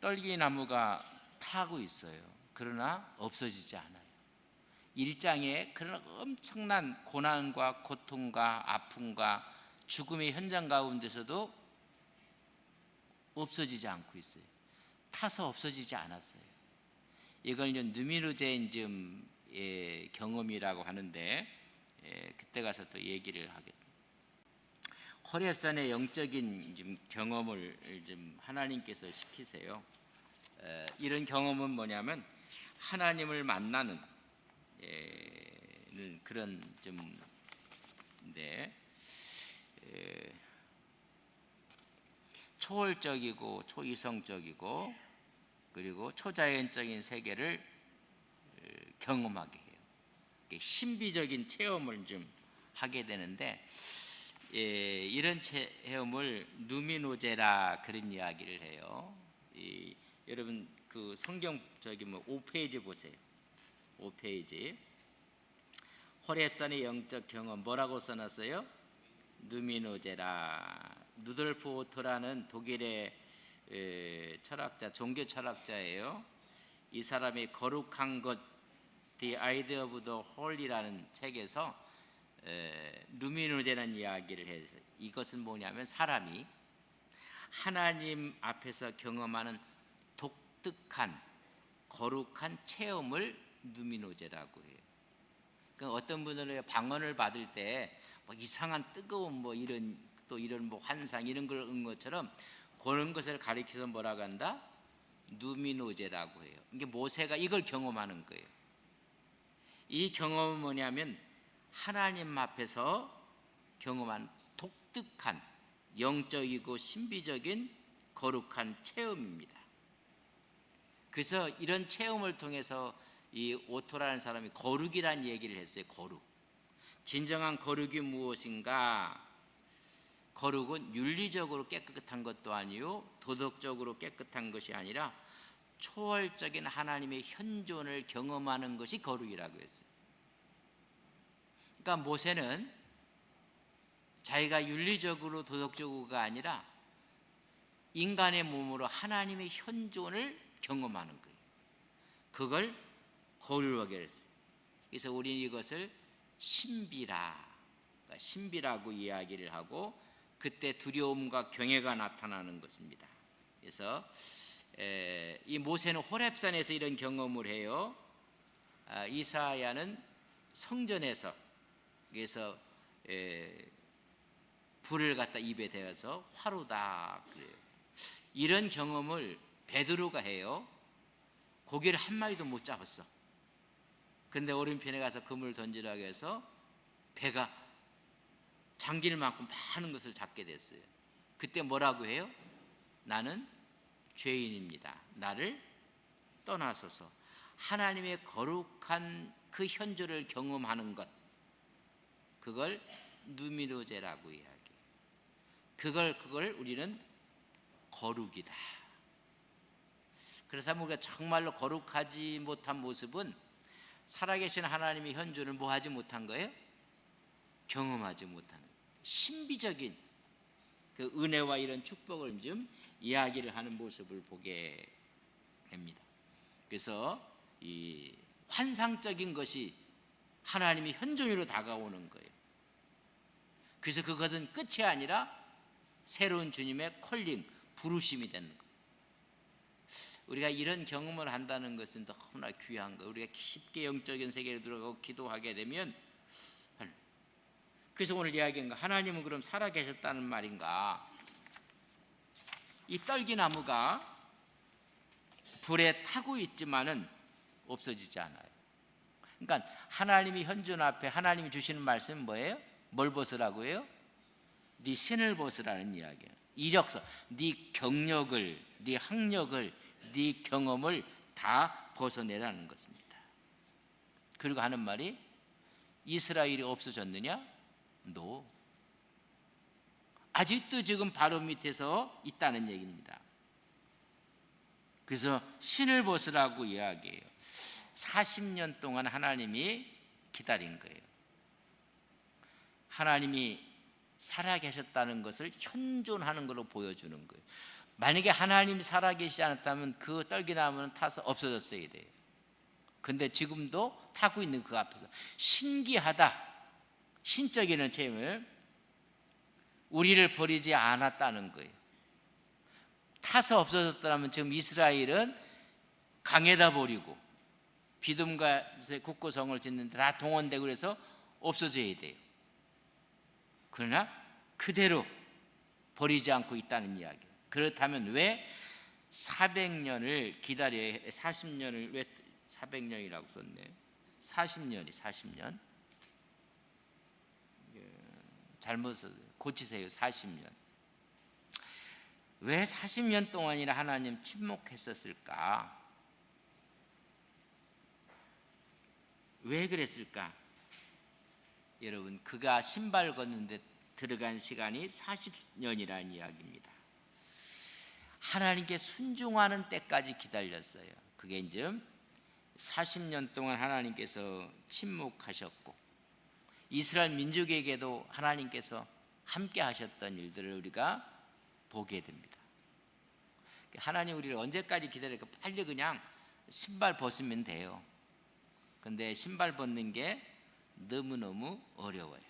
떨기나무가 타고 있어요. 그러나 없어지지 않아요. 일장에 그런 엄청난 고난과 고통과 아픔과 죽음의 현장 가운데서도 없어지지 않고 있어요. 타서 없어지지 않았어요. 이걸 이제 누미노제인즘의 경험이라고 하는데, 그때 가서 또 얘기를 하겠습니다. 호렙산의 영적인 좀 경험을 좀 하나님께서 시키세요. 이런 경험은 뭐냐면 하나님을 만나는 그런 좀인데, 초월적이고 초이성적이고 그리고 초자연적인 세계를 경험하게 해요. 신비적인 체험을 좀 하게 되는데, 이런 체험을 누미노제라 그런 이야기를 해요. 여러분 그 성경 5페이지 보세요. 5페이지. 호렙산의 영적 경험 뭐라고 써놨어요? 누미노제라. 누돌프 오토라는 독일의 철학자, 종교 철학자예요. 이 사람이 거룩한 것, The Idea of the Holy라는 책에서 누미노제라는 이야기를 해서, 이것은 뭐냐면 사람이 하나님 앞에서 경험하는 독특한 거룩한 체험을 누미노제라고 해요. 그러니까 어떤 분들은 방언을 받을 때 뭐 이상한 뜨거운 이런 환상 이런 걸 은 것처럼 그런 것을 가리켜서 뭐라고 한다? 누미노제라고 해요. 이게 모세가 이걸 경험하는 거예요. 이 경험은 뭐냐면 하나님 앞에서 경험한 독특한 영적이고 신비적인 거룩한 체험입니다. 그래서 이런 체험을 통해서 이 오토라는 사람이 거룩이라는 얘기를 했어요. 거룩. 진정한 거룩이 무엇인가? 거룩은 윤리적으로 깨끗한 것도 아니요, 도덕적으로 깨끗한 것이 아니라 초월적인 하나님의 현존을 경험하는 것이 거룩이라고 했어요. 그러니까 모세는 자기가 윤리적으로 도덕적으로가 아니라 인간의 몸으로 하나님의 현존을 경험하는 거예요. 그걸 거룩하게 했어요. 그래서 우리는 이것을 신비라고 이야기를 하고, 그때 두려움과 경외가 나타나는 것입니다. 그래서 이 모세는 호렙산에서 이런 경험을 해요. 이사야는 성전에서, 그래서 불을 갖다 입에 대어서 화로다 그래요. 이런 경험을 베드로가 해요. 고기를 한 마리도 못 잡았어. 근데 오른편에 가서 그물을 던지라고 해서 배가 잠길 만큼 많은 것을 잡게 됐어요. 그때 뭐라고 해요? 나는 죄인입니다. 나를 떠나소서. 하나님의 거룩한 그 현존을 경험하는 것, 그걸 누미노제라고 이야기해요. 그걸 우리는 거룩이다. 그래서 우리가 정말로 거룩하지 못한 모습은 살아계신 하나님의 현존을 뭐 하지 못한 거예요? 경험하지 못한 거예요. 신비적인 그 은혜와 이런 축복을 좀 이야기를 하는 모습을 보게 됩니다. 그래서 이 환상적인 것이 하나님의 현존으로 다가오는 거예요. 그래서 그것은 끝이 아니라 새로운 주님의 콜링, 부르심이 되는 거예요. 우리가 이런 경험을 한다는 것은 너무나 귀한 거예요. 우리가 깊게 영적인 세계로 들어가고 기도하게 되면, 그래서 오늘 이야기한 거, 하나님은 그럼 살아계셨다는 말인가? 이 떨기나무가 불에 타고 있지만은 없어지지 않아요. 그러니까 하나님이 현존 앞에 하나님이 주시는 말씀은 뭐예요? 뭘 벗으라고 해요? 네 신을 벗으라는 이야기예요. 이력서, 네 경력을, 네 학력을, 네 경험을 다 벗어내라는 것입니다. 그리고 하는 말이, 이스라엘이 없어졌느냐? No. 아직도 지금 바로 밑에서 있다는 얘기입니다. 그래서 신을 벗으라고 이야기해요. 40년 동안 하나님이 기다린 거예요. 하나님이 살아계셨다는 것을 현존하는 걸로 보여주는 거예요. 만약에 하나님이 살아계시지 않았다면 그 떨기나무는 타서 없어졌어야 돼요. 근데 지금도 타고 있는 그 앞에서 신기하다, 신적인 체험을, 우리를 버리지 않았다는 거예요. 타서 없어졌더라면 지금 이스라엘은 강에다 버리고 비듬과 국고성을 짓는데 다 동원되고 그래서 없어져야 돼요. 그러나 그대로 버리지 않고 있다는 이야기예요. 그렇다면 왜 400년을 기다려야 해? 40년을 왜 400년이라고 썼네? 40년. 잘못 썼어요. 고치세요. 40년. 왜 40년 동안이나 하나님 침묵했었을까? 왜 그랬을까? 여러분, 그가 신발 걷는데 들어간 시간이 40년이라는 이야기입니다. 하나님께 순종하는 때까지 기다렸어요. 그게 이제 40년 동안 하나님께서 침묵하셨고, 이스라엘 민족에게도 하나님께서 함께 하셨던 일들을 우리가 보게 됩니다. 하나님 우리를 언제까지 기다릴까? 빨리 그냥 신발 벗으면 돼요. 근데 신발 벗는 게 너무너무 어려워요.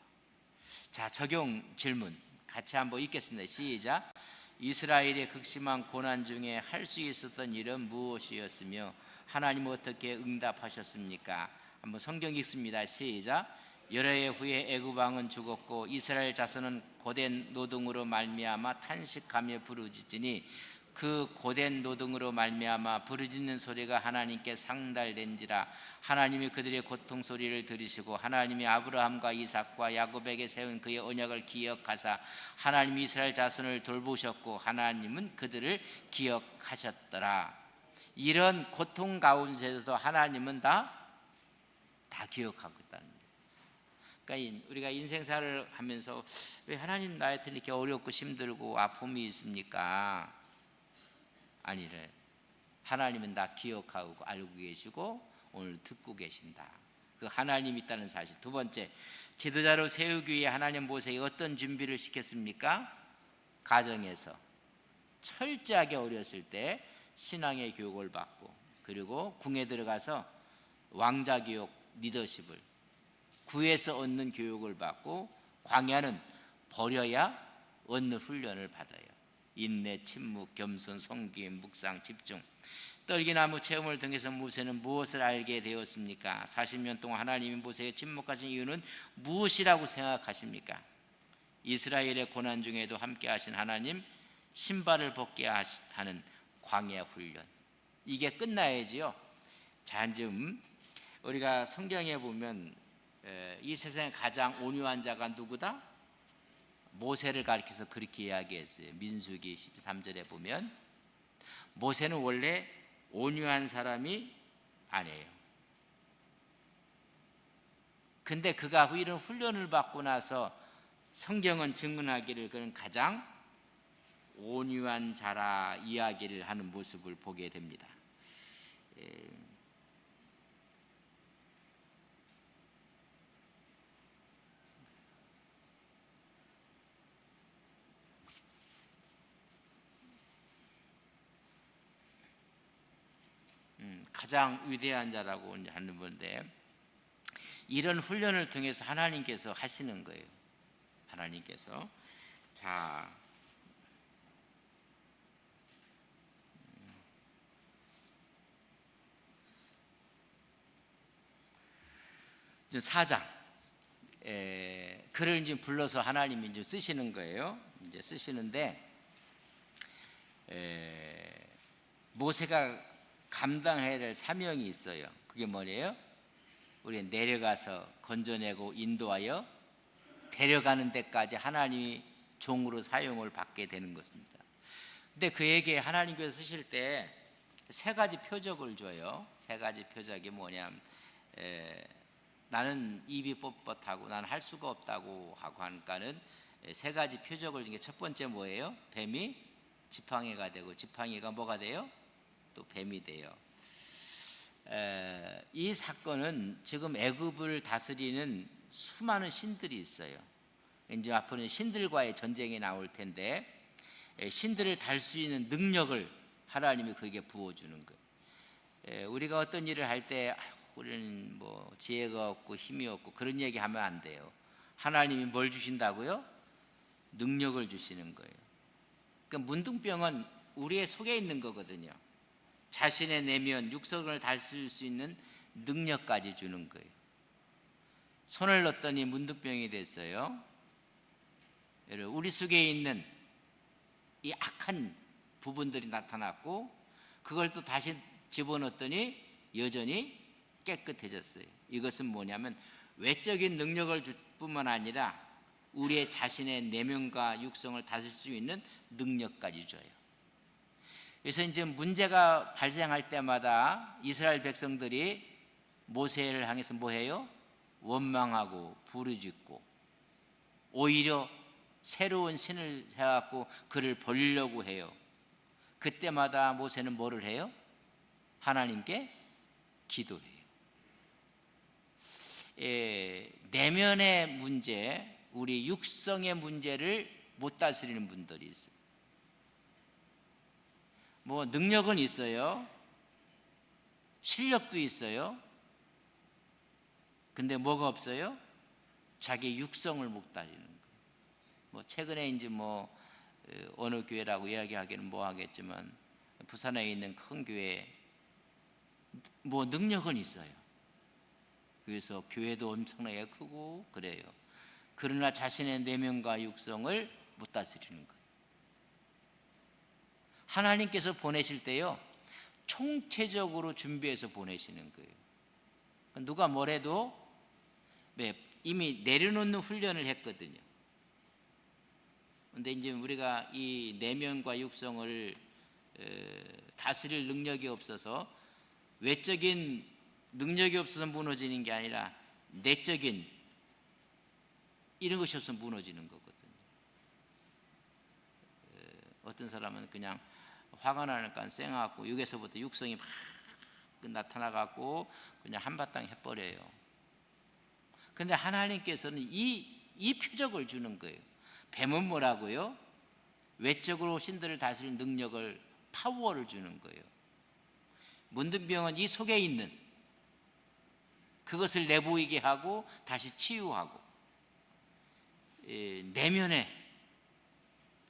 자, 적용 질문 같이 한번 읽겠습니다. 시작. 이스라엘의 극심한 고난 중에 할 수 있었던 일은 무엇이었으며 하나님은 어떻게 응답하셨습니까? 한번 성경 읽습니다. 시작. 여러 해 후에 애굽 왕은 죽었고 이스라엘 자손은 고된 노동으로 말미암아 탄식하며 부르짖으니 그 고된 노동으로 말미암아 부르짖는 소리가 하나님께 상달된지라. 하나님이 그들의 고통 소리를 들으시고 하나님이 아브라함과 이삭과 야곱에게 세운 그의 언약을 기억하사 하나님이 이스라엘 자손을 돌보셨고 하나님은 그들을 기억하셨더라. 이런 고통 가운데서도 하나님은 다 기억하고 있다는 거예요. 그러니까 우리가 인생사를 하면서 왜 하나님 나한테 이렇게 어렵고 힘들고 아픔이 있습니까? 아니래. 하나님은 다 기억하고 알고 계시고 오늘 듣고 계신다. 그 하나님이 있다는 사실. 두 번째, 지도자로 세우기 위해 하나님 모세에게 어떤 준비를 시켰습니까? 가정에서 철저하게 어렸을 때 신앙의 교육을 받고, 그리고 궁에 들어가서 왕자 교육, 리더십을 구에서 얻는 교육을 받고, 광야는 버려야 얻는 훈련을 받아요. 인내, 침묵, 겸손, 섬김, 묵상, 집중. 떨기나무 체험을 통해서 모세는 무엇을 알게 되었습니까? 40년 동안 하나님이 모세에게 침묵하신 이유는 무엇이라고 생각하십니까? 이스라엘의 고난 중에도 함께 하신 하나님, 신발을 벗게 하는 광야 훈련. 이게 끝나야지요. 자, 지금 우리가 성경에 보면 이 세상에 가장 온유한 자가 누구다? 모세를 가리켜서 그렇게 이야기했어요. 민수기 13절에 보면 모세는 원래 온유한 사람이 아니에요. 근데 그가 이런 훈련을 받고 나서 성경은 증언하기를 그는 가장 온유한 자라 이야기를 하는 모습을 보게 됩니다. 가장 위대한 자라고 하는 건데, 이런 훈련을 통해서 하나님께서 하시는 거예요. 하나님께서. 자, 이제 4장 글을 이제 불러서 하나님이 이제 쓰시는 거예요. 이제 쓰시는데, 모세가 감당해야 될 사명이 있어요. 그게 뭐예요? 우리 내려가서 건져내고 인도하여 데려가는 데까지 하나님이 종으로 사용을 받게 되는 것입니다. 근데 그에게 하나님께서 쓰실 때 세 가지 표적을 줘요. 세 가지 표적이 뭐냐면, 나는 입이 뻣뻣하고 나는 할 수가 없다고 하고 하니까는 세 가지 표적을 준 게, 첫 번째 뭐예요? 뱀이 지팡이가 되고, 지팡이가 뭐가 돼요? 또 뱀이 돼요. 이 사건은 지금 애굽을 다스리는 수많은 신들이 있어요. 이제 앞으로는 신들과의 전쟁이 나올 텐데, 신들을 달 수 있는 능력을 하나님이 그에게 부어주는 거예요. 우리가 어떤 일을 할 때 우리는 뭐 지혜가 없고 힘이 없고 그런 얘기하면 안 돼요. 하나님이 뭘 주신다고요? 능력을 주시는 거예요. 그러니까 문둥병은 우리의 속에 있는 거거든요. 자신의 내면 육성을 다스릴 수 있는 능력까지 주는 거예요. 손을 넣었더니 문둥병이 됐어요. 우리 속에 있는 이 악한 부분들이 나타났고, 그걸 또 다시 집어넣었더니 여전히 깨끗해졌어요. 이것은 뭐냐면 외적인 능력을 줄 뿐만 아니라 우리의 자신의 내면과 육성을 다스릴 수 있는 능력까지 줘요. 그래서 이제 문제가 발생할 때마다 이스라엘 백성들이 모세를 향해서 뭐해요? 원망하고 부르짖고, 오히려 새로운 신을 해갖고 그를 버리려고 해요. 그때마다 모세는 뭐를 해요? 하나님께 기도해요. 내면의 문제, 우리 육성의 문제를 못 다스리는 분들이 있어요. 뭐 능력은 있어요. 실력도 있어요. 근데 뭐가 없어요? 자기 육성을 못 다스리는 거예요. 뭐 최근에 이제 뭐 어느 교회라고 이야기하기는 뭐 하겠지만, 부산에 있는 큰 교회 뭐 능력은 있어요. 그래서 교회도 엄청나게 크고 그래요. 그러나 자신의 내면과 육성을 못 다스리는 거예요. 하나님께서 보내실 때요, 총체적으로 준비해서 보내시는 거예요. 누가 뭐래도 이미 내려놓는 훈련을 했거든요. 근데 이제 우리가 이 내면과 육성을 다스릴 능력이 없어서, 외적인 능력이 없어서 무너지는 게 아니라 내적인 이런 것이 없어서 무너지는 거거든요. 어떤 사람은 그냥 화가 나니까 쌩하고 여기서부터 육성이 막 나타나갖고 그냥 한바탕 해버려요. 근데 하나님께서는 이 표적을 주는 거예요. 뱀은 뭐라고요? 외적으로 신들을 다스리는 능력을, 파워를 주는 거예요. 문둥병은 이 속에 있는 그것을 내보이게 하고 다시 치유하고, 내면에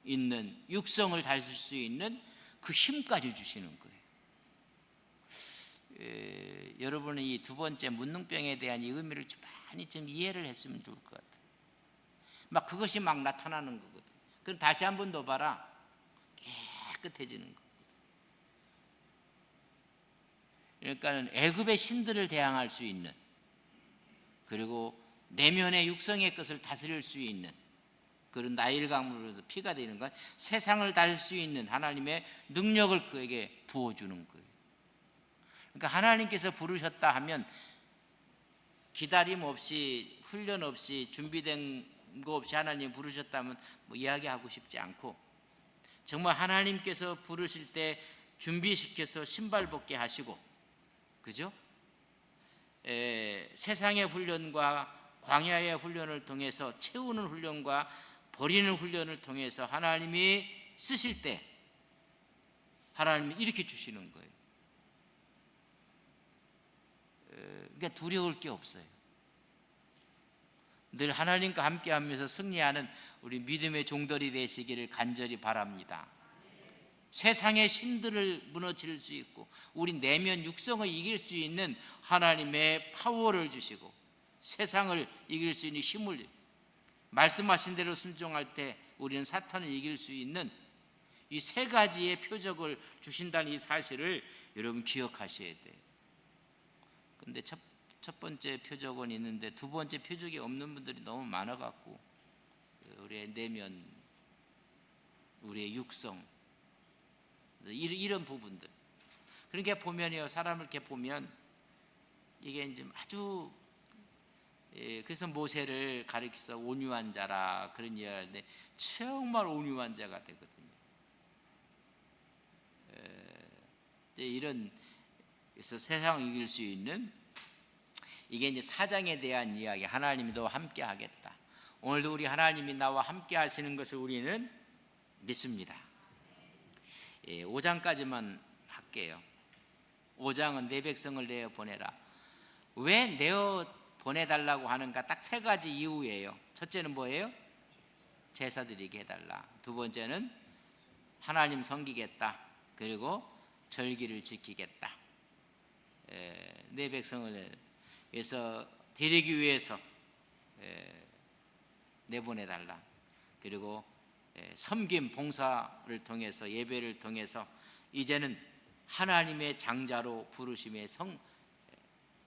있는 육성을 다스릴 수 있는 그 힘까지 주시는 거예요. 여러분은 이 두 번째 문둥병에 대한 이 의미를 많이 좀 이해를 했으면 좋을 것 같아요. 막 그것이 막 나타나는 거거든. 그럼 다시 한 번 더 봐라. 깨끗해지는 거. 그러니까 애굽의 신들을 대항할 수 있는, 그리고 내면의 육성의 것을 다스릴 수 있는 그런 나일 강물로도 피가 되는 건, 세상을 다스릴 수 있는 하나님의 능력을 그에게 부어주는 거예요. 그러니까 하나님께서 부르셨다 하면 기다림 없이, 훈련 없이, 준비된 거 없이 하나님 부르셨다면 뭐 이야기하고 싶지 않고, 정말 하나님께서 부르실 때 준비시켜서 신발 벗게 하시고, 그죠? 세상의 훈련과 광야의 훈련을 통해서, 채우는 훈련과 버리는 훈련을 통해서 하나님이 쓰실 때 하나님이 이렇게 주시는 거예요. 그러니까 두려울 게 없어요. 늘 하나님과 함께하면서 승리하는 우리 믿음의 종들이 되시기를 간절히 바랍니다. 세상의 신들을 무너뜨릴 수 있고 우리 내면 육성을 이길 수 있는 하나님의 파워를 주시고 세상을 이길 수 있는 힘을, 말씀하신 대로 순종할 때 우리는 사탄을 이길 수 있는 이 세 가지의 표적을 주신다는 이 사실을 여러분 기억하셔야 돼요. 근데 첫 번째 표적은 있는데 두 번째 표적이 없는 분들이 너무 많아갖고 우리의 내면, 우리의 육성, 이런 부분들. 그러니까 보면요, 사람을 이렇게 보면 이게 이제 아주, 그래서 모세를 가리켜서 온유한 자라 그런 이야기를 하는데 정말 온유한 자가 되거든요. 이런, 그래서 세상을 이길 수 있는, 이게 이제 사장에 대한 이야기. 하나님이 너와 함께 하겠다. 오늘도 우리 하나님이 나와 함께 하시는 것을 우리는 믿습니다. 5장까지만 할게요. 5장은 내 백성을 내어 보내라. 왜 내어 보내달라고 하는가? 딱 세 가지 이유예요. 첫째는 뭐예요? 제사 드리게 해달라. 두 번째는 하나님 섬기겠다. 그리고 절기를 지키겠다. 내 백성을 그래서 데리기 위해서 내보내달라. 그리고 섬김, 봉사를 통해서, 예배를 통해서 이제는 하나님의 장자로 부르심에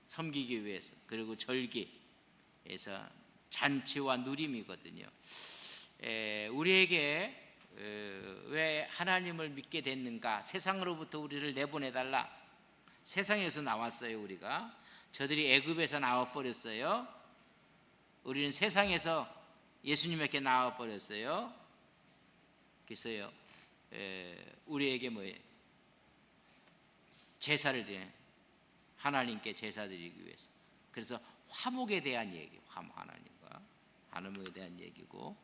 섬기기 위해서, 그리고 절기에서 잔치와 누림이거든요. 우리에게 왜 하나님을 믿게 됐는가? 세상으로부터 우리를 내보내달라. 세상에서 나왔어요. 우리가 저들이 애굽에서 나와버렸어요. 우리는 세상에서 예수님에게 나와버렸어요. 그래서요, 우리에게 뭐예요? 제사를 드려, 하나님께 제사 드리기 위해서. 그래서 화목에 대한 얘기, 하나님과 하나님에 대한 얘기고,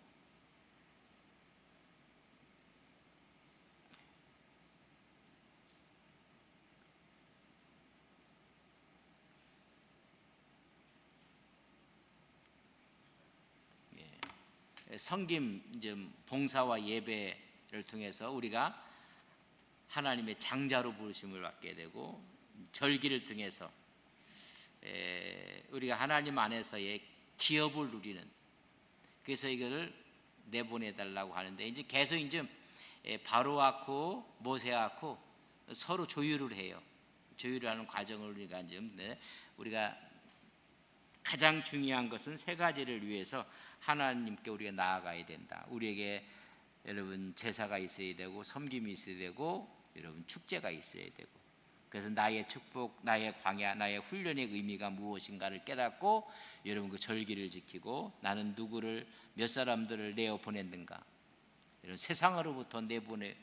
섬김, 이제 봉사와 예배를 통해서 우리가 하나님의 장자로 부르심을 받게 되고, 절기를 통해서 우리가 하나님 안에서의 기업을 누리는, 그래서 이걸 내보내달라고 하는데, 이제 계속 이제 바로하고 모세하고 서로 조율을 해요. 조율을 하는 과정을 우리가 이제 우리가 가장 중요한 것은 세 가지를 위해서 하나님께 우리가 나아가야 된다. 우리에게 여러분 제사가 있어야 되고, 섬김이 있어야 되고, 여러분 축제가 있어야 되고, 그래서 나의 축복, 나의 광야, 나의 훈련의 의미가 무엇인가를 깨닫고 여러분 그 절기를 지키고, 나는 누구를, 몇 사람들을 내어 보냈는가, 이런 세상으로부터 내보내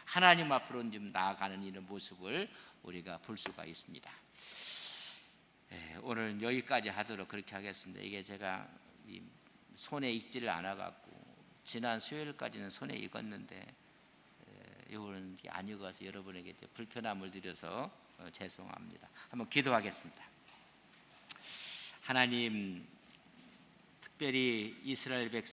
하나님 앞으로 좀 나아가는 이런 모습을 우리가 볼 수가 있습니다. 오늘 여기까지 하도록 그렇게 하겠습니다. 이게 제가 손에 익지를 않아 갖고 지난 수요일까지는 손에 익었는데 이거는 안 익어서 여러분에게 불편함을 드려서 죄송합니다. 한번 기도하겠습니다. 하나님, 특별히 이스라엘 백성